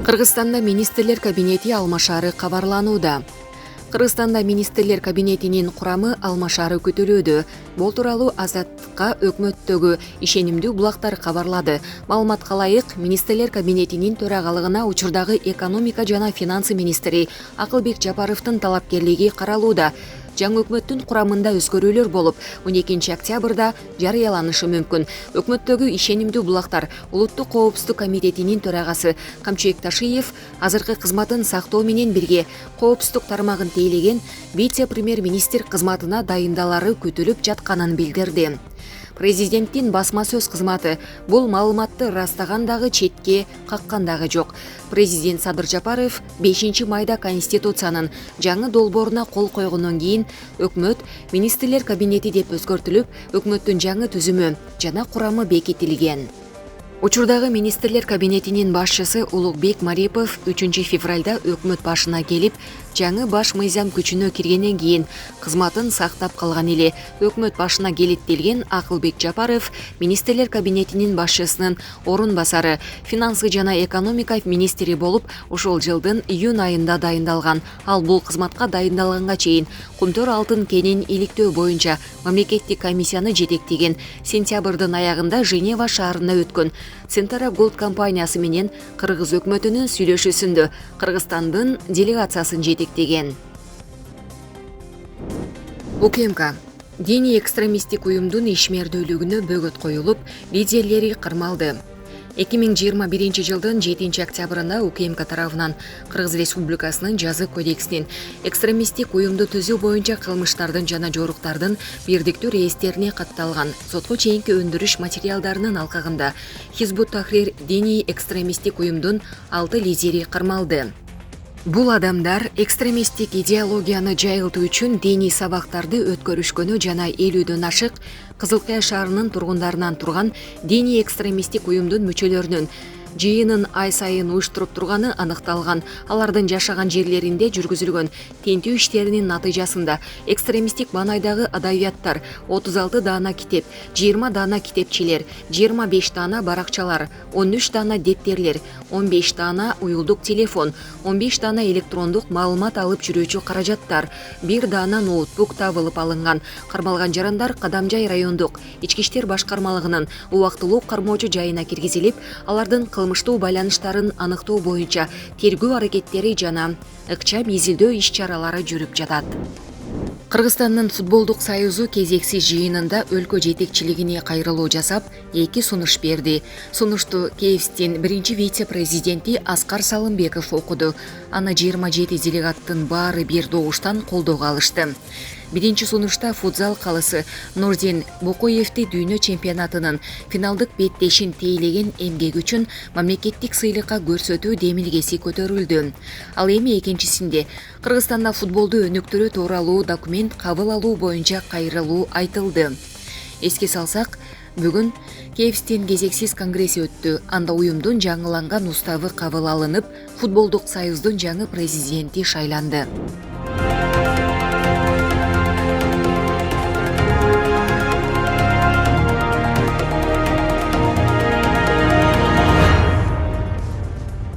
Кыргызстанда министрлер кабинети алмашаары кабарланууда. Кыргызстанда министрлер кабинетинин курамы алмашаары күтүлүүдө. Бул тууралуу Азаттыкка өкмөттөгү ишенимдүү булактар кабарлады. Маалыматка ылайык, министрлер кабинетинин төрагалыгына учурдагы экономика жана финансы министри Акылбек Жапаровдун талапкерлиги каралууда. Жаңы өкмөттүн курамында өзгөрүүлөр болуп, 12 октябрда жарыяланышы мүмкүн. Өкмөттөгү ишенимдүү булактар Улуттук коопсуздук комитетинин төрагасы Камчыбек Ташиев азыркы кызматын сактоо менен бирге коопсуздук тармагын тейлеген вице-премьер-министр кызматына дайындалары күтүлүп жатканын билдирди. Президенттин басма сөз кызматы бул маалыматты растагандагы четке каккандагы жок. Президент Садыр Жапаров 5 майда Конституциянын жаңы долбооруна кол койгондон кийин өкмөт министрлер кабинети деп өзгөртүлүп, өкмөттүн жаңы түзүмү жана курамы бекитилген. Учурдагы министрлер кабинетинин башчысы Улукбек Марипов 3 февралда өкмөт башына келип, жаңы баш мыйзам күчүнө киргенден кийин кызматын сактап калган эле. Өкмөт башына келиптелген Акылбек Жапаров министрлер кабинетинин башчысынын орун басары, финансы жана экономика министри болуп, ушул жылдын июнь айында дайындалган. Ал бул кызматка дайындалганга чейин Кумтөр алтын кенин иликтөө боюнча мамлекеттик комиссияны жетектеген. Сентябрдын аягында Женева шаарында өткөн Центара Голд компаниясы менен Кыргыз өкмөтүнүн сүйлөшүүсүндө Кыргызстандын делегациясын жетектеген. УКМК диний экстремисттик уюмдун ишмердүүлүгүнө бөгөт коюлуп, лидерлери кырмалды. 2021 жылдын 7 октябрында УКМК тарабынан Кыргыз Республикасынын жаза кодексинин экстремисттик уюмду түзүү боюнча кылмыштардын жана жоруктардын бирдиктүү реестерине катталган сотко чейинки өндүрүш материалдарынын алкагында Хизбут Тахрир диний экстремисттик уюмдун 6 лидери кырмалды. Бул адамдар экстремисттик идеологияны жайылтуу үчүн диний сабактарды өткөрүшкөнү жана 50дөн ашык Кызылкая шаарынын тургундарынан турган диний экстремисттик уюмдун мүчөлөрүнүн жыйынын ай сайын уюштуруп турганы аныкталган. Алардын жашаган жерлеринде жүргүзүлгөн тинтүү иштеринин натыйжасында экстремисттик маанайдагы адабияттар 36 даана китеп, 20 даана китепчелер, 25 даана баракчалар, 13 даана дептерлер, 15 даана уюлдук телефон, 15 даана электрондук маалымат алып жүрүүчү каражаттар, 1 даана ноутбук табылып алынган. Кармалган жарандар Кадамжай райондук ички иштер башкармалыгынын убактылуу кармоочу жайына киргизилип, алардын кылмыштуу байланыштарын аныктоо боюнча тергөө аракеттери жана ыкчам изилдөө иш-чаралары жүрүп жатат. Кыргызстандын футболдук союзу кезексиз жыйынында өлкө жетекчилигине кайрылуу жасап, 2 сунуш берди. Сунушту Киевстин биринчи вице-президенти Аскар Салымбеков окуду. Аны 27 делегаттын баары бир добуштан колдоого алышты. Биринчи сунушта футзал калысы Нурдин Бокоевди дүйнө чемпионатынын финалдык беттешин тейлеген эмгеги үчүн мамлекеттик сыйлыкка көрсөтүү демилгеси көтөрүлдү. Ал эми экинчисинде Кыргызстанда футболду өнүктүрүү тууралуу документ кабыл алуу боюнча кайрылуу айтылды. Эске салсак, бүгүн Киевстин кезексиз конгресси өттү. Анда уюмдун жаңыланган уставы кабыл алынып, футболдук союздун жаңы президенти шайланды.